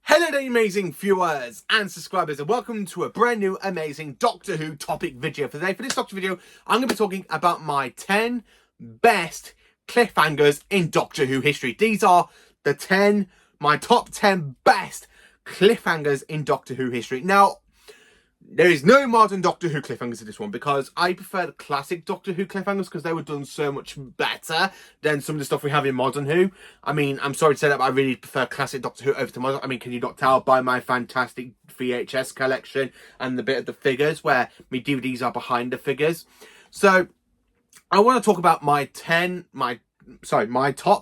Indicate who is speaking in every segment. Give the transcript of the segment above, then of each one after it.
Speaker 1: Hello there, amazing viewers and subscribers, and welcome to a brand new amazing Doctor Who topic video. For today, for this Doctor video, I'm going to be talking about my 10 best cliffhangers in Doctor Who history. These are my top 10 best cliffhangers in Doctor Who history. Now, there is no modern Doctor Who cliffhangers in this one because I prefer the classic Doctor Who cliffhangers because they were done so much better than some of the stuff we have in modern Who. I mean, I'm sorry to say that, but I really prefer classic Doctor Who over to modern. I mean, can you not tell by my fantastic VHS collection and the bit of the figures where my DVDs are behind the figures? So, I want to talk about my top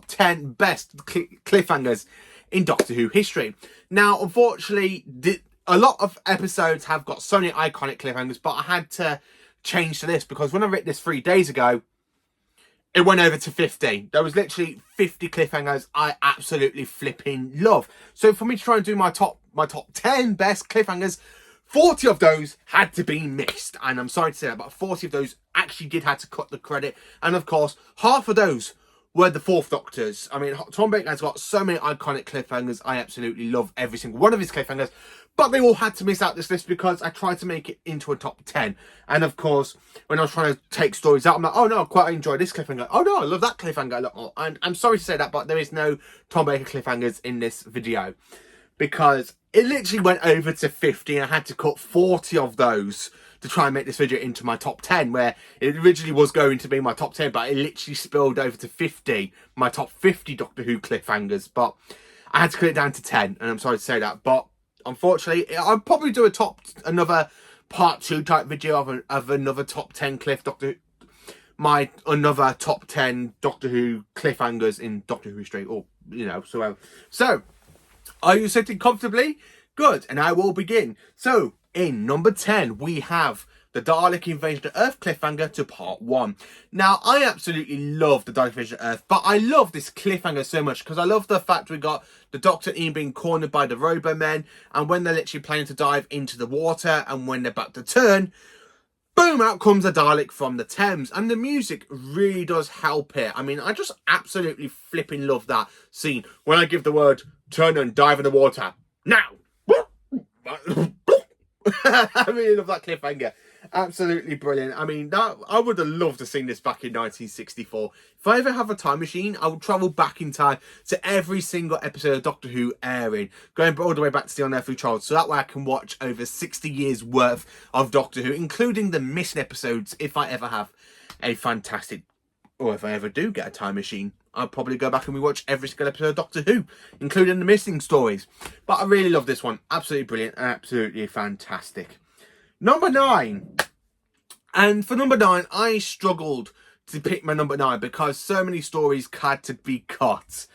Speaker 1: 10 best cliffhangers in Doctor Who history. Now, unfortunately, a lot of episodes have got so many iconic cliffhangers, but I had to change to this because when I wrote this 3 days ago, it went over to 50. There was literally 50 cliffhangers I absolutely flipping love. So for me to try and do my top 10 best cliffhangers, 40 of those had to be missed. And I'm sorry to say that, but 40 of those actually did have to cut the credit. And of course, half of those were the Fourth Doctors. I mean, Tom Baker has got so many iconic cliffhangers. I absolutely love every single one of his cliffhangers. But they all had to miss out this list because I tried to make it into a top 10. And of course, when I was trying to take stories out, I'm like, oh no, I quite enjoy this cliffhanger. Oh no, I love that cliffhanger a lot more. And I'm sorry to say that, but there is no Tom Baker cliffhangers in this video because it literally went over to 50 and I had to cut 40 of those to try and make this video into my top 10, where it originally was going to be my top 10, but it literally spilled over to 50, my top 50 Doctor Who cliffhangers. But I had to cut it down to 10, and I'm sorry to say that. But unfortunately, I'll probably do another part 2 type video of another top 10 another top 10 Doctor Who cliffhangers in Doctor Who history, or, So, are you sitting comfortably? Good, and I will begin. So, in number 10, we have the Dalek Invasion of Earth cliffhanger to part 1. Now, I absolutely love the Dalek Invasion of Earth, but I love this cliffhanger so much because I love the fact we got the Doctor and Ian being cornered by the Robo-Men, and when they're literally planning to dive into the water, and when they're about to turn, boom, out comes a Dalek from the Thames. And the music really does help here. I mean, I just absolutely flipping love that scene. When I give the word, turn and dive in the water. Now! I really love that cliffhanger. Absolutely brilliant. I mean, I would have loved to sing this back in 1964. If I ever have a time machine, I would travel back in time to every single episode of Doctor Who airing, going all the way back to the Unearthly Child, so that way I can watch over 60 years worth of Doctor Who, including the missing episodes, if I ever have a fantastic, or if I ever do get a time machine. I'll probably go back and rewatch every single episode of Doctor Who, including the missing stories. But I really love this one. Absolutely brilliant. Absolutely fantastic. Number 9. And for number 9, I struggled to pick my number 9 because so many stories had to be cut.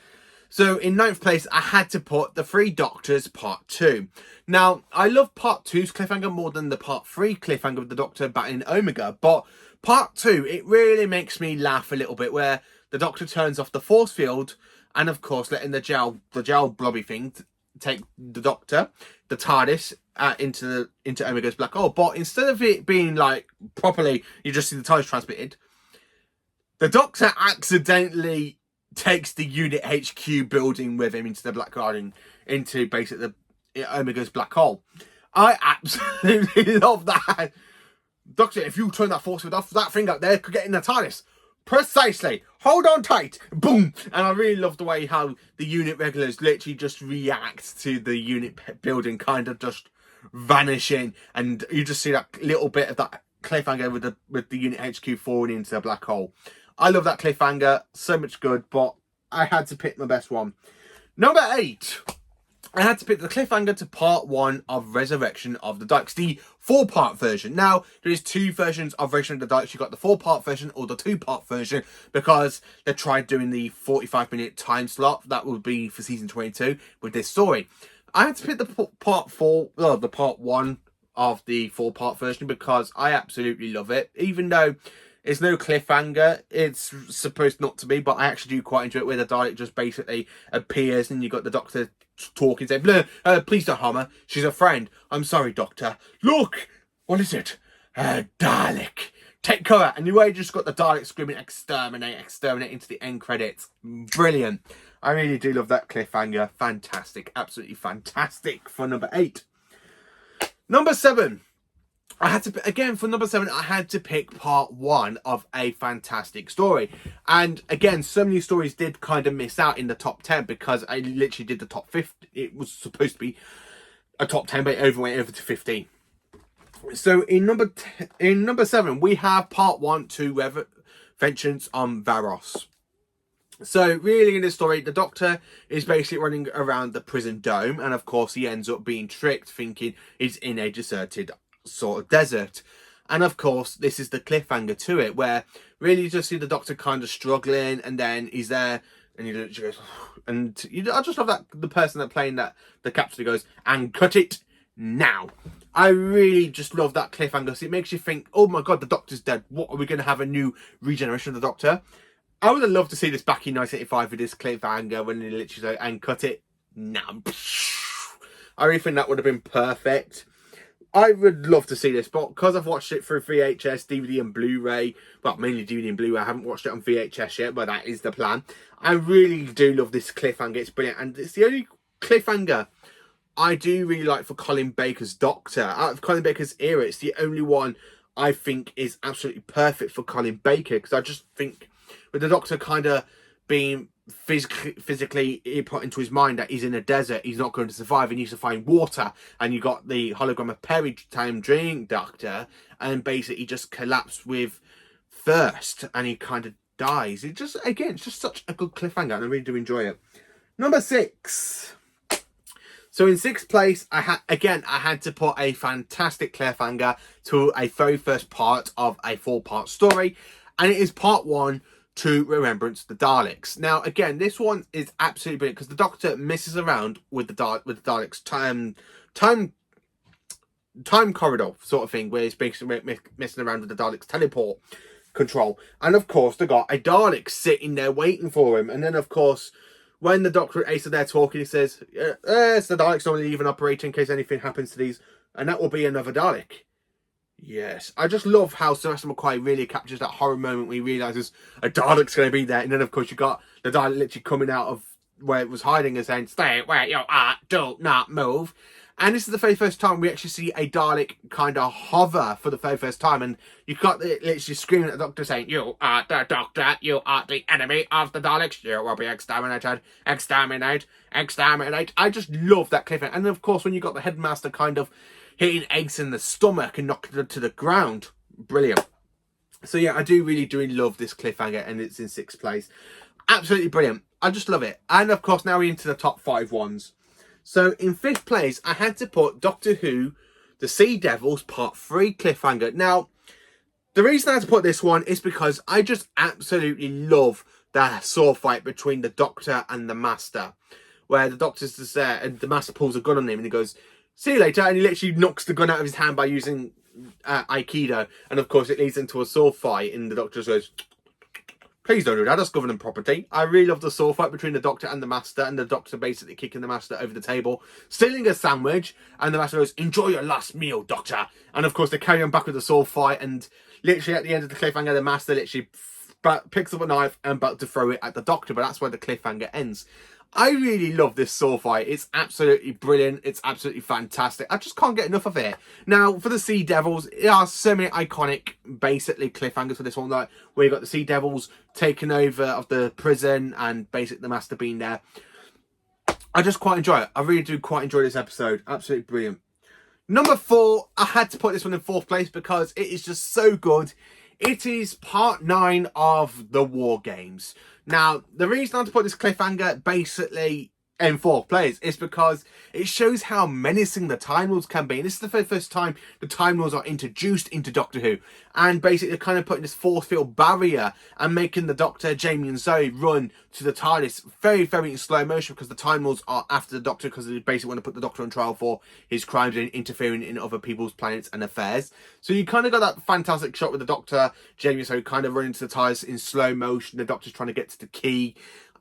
Speaker 1: So in 9th place, I had to put The Three Doctors Part 2. Now, I love Part 2's cliffhanger more than the Part 3 cliffhanger with the Doctor battling Omega. But Part 2, it really makes me laugh a little bit, where the Doctor turns off the force field and, of course, letting the gel blobby thing take the Doctor, the TARDIS, into Omega's black hole. But instead of it being like properly, you just see the TARDIS transmitted, the Doctor accidentally takes the Unit HQ building with him into the black hole, into basically the Omega's black hole. I absolutely love that. Doctor, if you turn that force field off, that thing up there could get in the TARDIS. Precisely. Hold on tight. Boom. And I really love the way how the unit regulars literally just react to the unit building kind of just vanishing, and you just see that little bit of that cliffhanger with the unit HQ falling into the black hole. I love that cliffhanger. So much good, but I had to pick my best one. Number 8. I had to pick the cliffhanger to part 1 of Resurrection of the Daleks, the 4-part version. Now, there is 2 versions of Resurrection of the Daleks. You've got the 4-part version or the 2-part version, because they tried doing the 45-minute time slot that would be for season 22 with this story. I had to pick the part 1 of the 4-part version because I absolutely love it, even though it's no cliffhanger. It's supposed not to be, but I actually do quite enjoy it, where the Dalek just basically appears and you got the Doctor talking, saying, please don't harm her. She's a friend. I'm sorry, Doctor. Look! What is it? A Dalek. take cover. And you just got the Dalek screaming, exterminate, exterminate into the end credits. Brilliant. I really do love that cliffhanger. Fantastic. Absolutely fantastic for number 8. Number 7. I had to, again, for number 7, I had to pick part 1 of a fantastic story. And again, so many stories did kind of miss out in the top 10 because I literally did the top 50. It was supposed to be a top 10, but it went over to 15. So in number 7, we have part 1 to Vengeance on Varos. So really in this story, the Doctor is basically running around the prison dome, and of course he ends up being tricked, thinking he's in a deserted sort of desert. And of course this is the cliffhanger to it, where really you just see the Doctor kind of struggling, and then he's there and he literally goes, and I just love that the person that playing that, the captain, goes, and cut it now. I really just love that cliffhanger. So it makes you think, oh my god, the Doctor's dead. What, are we going to have a new regeneration of the Doctor? I would have loved to see this back in 1985 with this cliffhanger when they literally say, and cut it now. I really think that would have been perfect. I would love to see this, but because I've watched it through VHS, DVD and Blu-ray, well, mainly DVD and Blu-ray, I haven't watched it on VHS yet, but that is the plan. I really do love this cliffhanger. It's brilliant, and it's the only cliffhanger I do really like for Colin Baker's Doctor. Out of Colin Baker's era, it's the only one I think is absolutely perfect for Colin Baker, because I just think with the Doctor kind of being physically put into his mind that he's in a desert, he's not going to survive, he needs to find water, and you got the hologram of Perry time drink Doctor, and basically he just collapsed with thirst and he kind of dies. It just, again, it's just such a good cliffhanger, and I really do enjoy it. Number 6. So in 6th place, I had to put a fantastic cliffhanger to a very first part of a 4-part story, and it is part 1 to Remembrance, the Daleks. Now, again, this one is absolutely brilliant because the Doctor messes around with the Daleks time corridor sort of thing, where he's basically messing around with the Daleks teleport control. And of course, they got a Dalek sitting there waiting for him. And then, of course, when the Doctor and Ace are there talking, he says, it's the Daleks only even operating in case anything happens to these, and that will be another Dalek. Yes, I just love how Sylvester McCoy really captures that horror moment when he realises a Dalek's going to be there. And then, of course, you got the Dalek literally coming out of where it was hiding and saying, stay where you are, do not move. And this is the very first time we actually see a Dalek kind of hover for the very first time. And you got the literally screaming at the Doctor saying, you are the Doctor, you are the enemy of the Daleks, you will be exterminated, exterminate, exterminate. I just love that cliffhanger. And of course, when you got the headmaster kind of hitting eggs in the stomach and knocking it to the ground, brilliant. So yeah, I do really love this cliffhanger, and it's in 6th place. Absolutely brilliant. I just love it. And of course, now we're into the top 5 ones. So in 5th place, I had to put Doctor Who, The Sea Devils Part 3 cliffhanger. Now, the reason I had to put this one is because I just absolutely love the sword fight between the Doctor and the Master, where the Doctor's just there and the Master pulls a gun on him and he goes, see you later, and he literally knocks the gun out of his hand by using Aikido, and of course it leads into a sword fight, and the Doctor goes, please don't do that, that's government property. I really love the sword fight between the Doctor and the Master, and the Doctor basically kicking the Master over the table, stealing a sandwich, and the Master goes, enjoy your last meal, Doctor. And of course they carry on back with the sword fight, and literally at the end of the cliffhanger, the Master literally picks up a knife and about to throw it at the Doctor, but that's where the cliffhanger ends. I really love this sword fight. It's absolutely brilliant. It's absolutely fantastic. I just can't get enough of it. Now, for the Sea Devils, there are so many iconic, basically, cliffhangers for this one. Like, where you got the Sea Devils taking over of the prison and basically the Master being there. I just quite enjoy it. I really do quite enjoy this episode. Absolutely brilliant. Number 4, I had to put this one in 4th place because it is just so good. It is part 9 of the War Games. Now, the reason I had to put this cliffhanger basically in 4th place is because it shows how menacing the Time Lords can be. And this is the very first time the Time Lords are introduced into Doctor Who. And basically they're kind of putting this force field barrier and making the Doctor, Jamie and Zoe run to the TARDIS very, very in slow motion, because the Time Lords are after the Doctor because they basically want to put the Doctor on trial for his crimes and interfering in other people's planets and affairs. So you kind of got that fantastic shot with the Doctor, Jamie and Zoe kind of running to the TARDIS in slow motion. The Doctor's trying to get to the key.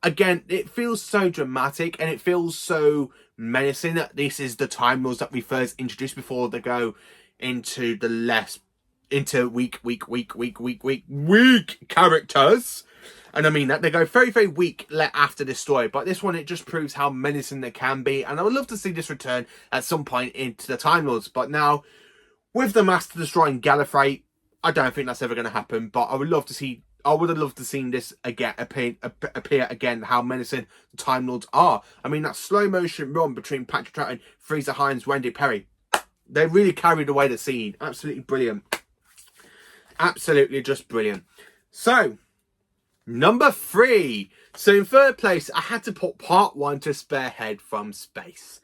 Speaker 1: Again, it feels so dramatic and it feels so menacing that this is the Time Lords that we first introduced before they go into the less into weak characters. And I mean that they go very, very weak after this story. But this one, it just proves how menacing they can be. And I would love to see this return at some point into the Time Lords. But now, with the Master destroying Gallifrey, I don't think that's ever going to happen. But I would love to see. I would have loved to see this again appear again. How menacing the Time Lords are. I mean that slow motion run between Patrick Troughton, Fraser Hines, Wendy Perry. They really carried away the scene. Absolutely brilliant. Absolutely just brilliant. So. Number 3. So in third place, I had to put part 1 to Spearhead from Space.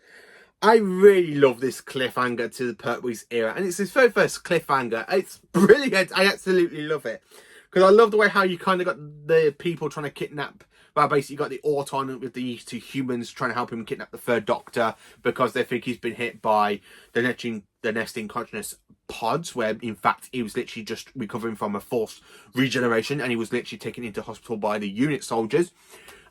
Speaker 1: I really love this cliffhanger to the Pertwee's era. And it's his very first cliffhanger. It's brilliant. I absolutely love it. Because I love the way how you kind of got the people trying to kidnap. Well, basically you got the Auton with these 2 humans trying to help him kidnap the 3rd Doctor. Because they think he's been hit by the nesting consciousness pods, where in fact he was literally just recovering from a forced regeneration, and he was literally taken into hospital by the unit soldiers.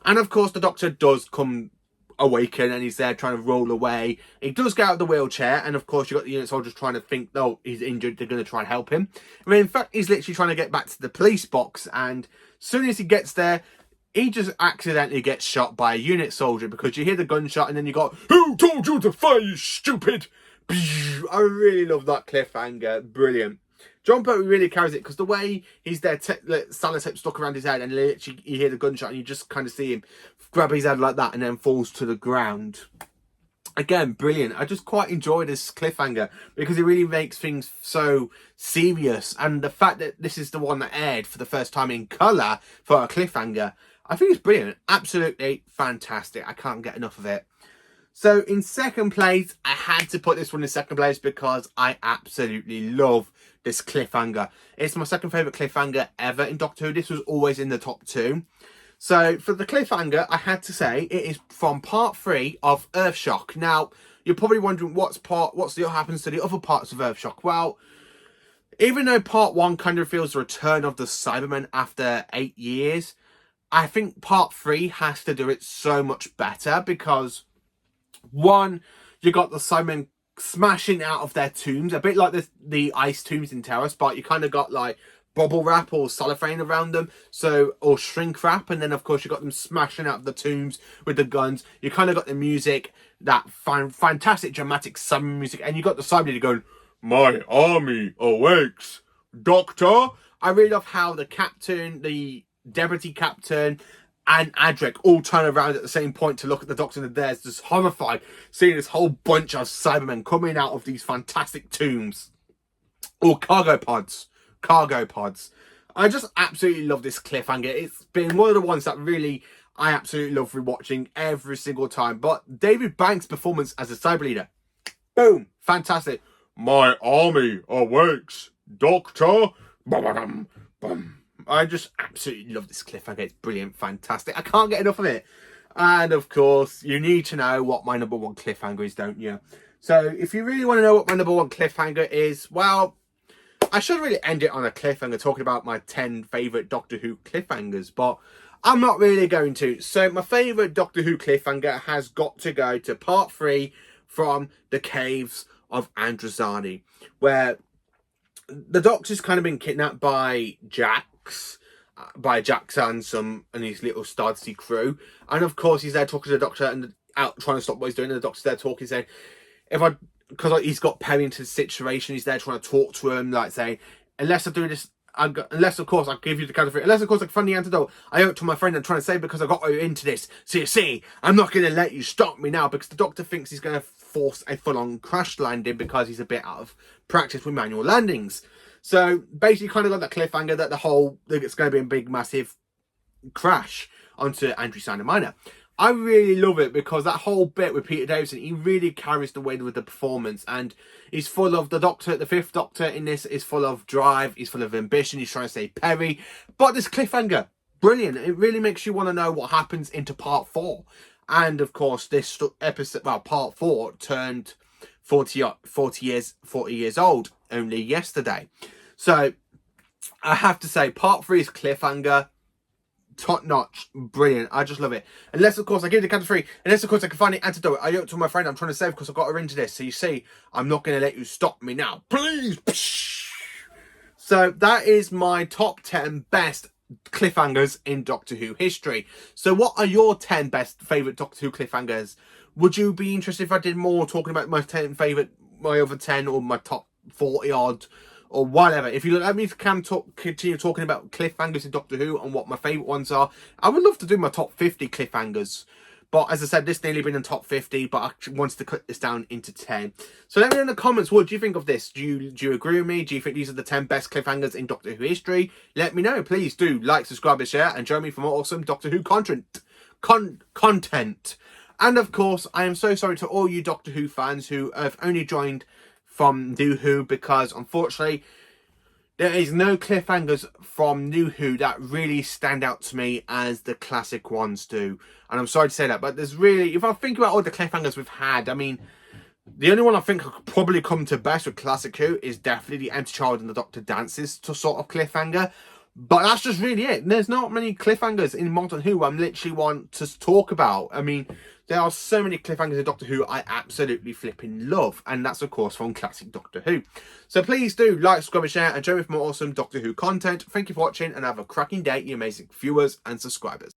Speaker 1: And of course the Doctor does come awaken, and he's there trying to roll away. He does get out of the wheelchair, and of course you got the unit soldiers trying to think, oh, he's injured, they're going to try and help him. I mean, in fact, he's literally trying to get back to the police box, and as soon as he gets there, he just accidentally gets shot by a unit soldier, because you hear the gunshot and then you got, who told you to fire, you stupid? I really love that cliffhanger. Brilliant. John Pertwee really carries it, because the way he's there, sellotape stuck around his head, and literally you hear the gunshot and you just kind of see him grab his head like that and then falls to the ground. Again, brilliant. I just quite enjoy this cliffhanger because it really makes things so serious. And the fact that this is the one that aired for the first time in colour for a cliffhanger, I think it's brilliant. Absolutely fantastic. I can't get enough of it. So in second place, I had to put this one in second place because I absolutely love this cliffhanger. It's my second favourite cliffhanger ever in Doctor Who. This was always in the top 2. So for the cliffhanger, I had to say it is from part 3 of Earthshock. Now, you're probably wondering what happens to the other parts of Earthshock. Well, even though part 1 kind of feels the return of the Cybermen after 8 years, I think part 3 has to do it so much better because 1, you got the Cybermen smashing out of their tombs, a bit like the ice tombs in Terrace, but you kind of got like bubble wrap or cellophane around them, or shrink wrap, and then of course you got them smashing out of the tombs with the guns. You kind of got the music, that fantastic dramatic Cybermen music, and you got the Cybermen going, "My army awakes, Doctor." I really love how the captain, the deputy captain, and Adric all turn around at the same point to look at the Doctor, and they're just horrified seeing this whole bunch of Cybermen coming out of these fantastic tombs. Or cargo pods. I just absolutely love this cliffhanger. It's been one of the ones that really I absolutely love rewatching every single time. But David Banks' performance as a Cyber leader, boom, fantastic. "My army awakes, Doctor." Bum, bum. I just absolutely love this cliffhanger. It's brilliant, fantastic. I can't get enough of it. And of course, you need to know what my number 1 cliffhanger is, don't you? So if you really want to know what my number 1 cliffhanger is, well, I should really end it on a cliffhanger talking about my 10 favourite Doctor Who cliffhangers, but I'm not really going to. So my favourite Doctor Who cliffhanger has got to go to part 3 from the Caves of Androzani, where the Doctor's kind of been kidnapped by Jax and his little Stardsea crew, and of course he's there talking to the Doctor and out trying to stop what he's doing, and the Doctor's there talking, saying, because he's got Perry into the situation, he's there trying to talk to him, like saying, unless I do this, unless of course I give you the kind of thing, unless of course I can find the antidote, I owe it to my friend I'm trying to say, because I got you into this. So you see, I'm not going to let you stop me now, because the Doctor thinks he's going to force a full-on crash landing because he's a bit out of practice with manual landings. So basically kind of like that cliffhanger that it's going to be a big massive crash onto Androzani Minor. I really love it because that whole bit with Peter Davison, he really carries the weight with the performance, and he's full of the 5th Doctor in this is full of drive, he's full of ambition, he's trying to save Perry. But this cliffhanger, brilliant. It really makes you want to know what happens into part 4. And of course, this episode, well, part 4 turned 40 years old only yesterday. So I have to say, part 3's cliffhanger, top notch, brilliant. I just love it. Unless of course I give the count of 3, unless of course I can find the antidote. I owe it to my friend I'm trying to save because I got her into this. So you see, I'm not going to let you stop me now, please. So that is my top 10 best cliffhangers in Doctor Who history. So what are your 10 best favourite Doctor Who cliffhangers? Would you be interested if I did more talking about my 10 favourite, my other 10 or my top 40 odd or whatever? If you let me continue talking about cliffhangers in Doctor Who and what my favourite ones are, I would love to do my top 50 cliffhangers. But as I said, this nearly been in top 50, but I wanted to cut this down into 10. So let me know in the comments, what do you think of this? Do you agree with me? Do you think these are the 10 best cliffhangers in Doctor Who history? Let me know. Please do like, subscribe, and share, and join me for more awesome Doctor Who content. And of course, I am so sorry to all you Doctor Who fans who have only joined from New Who, because unfortunately, there is no cliffhangers from New Who that really stand out to me as the classic ones do. And I'm sorry to say that, but there's really, if I think about all the cliffhangers we've had, I mean, the only one I think could probably come to best with classic Who is definitely the Empty Child and the Doctor Dances to sort of cliffhanger. But that's just really it. There's not many cliffhangers in modern Who I'm literally want to talk about. I mean, there are so many cliffhangers in Doctor Who I absolutely flipping love. And that's, of course, from classic Doctor Who. So please do like, subscribe, and share, and join me for more awesome Doctor Who content. Thank you for watching, and have a cracking day, you amazing viewers and subscribers.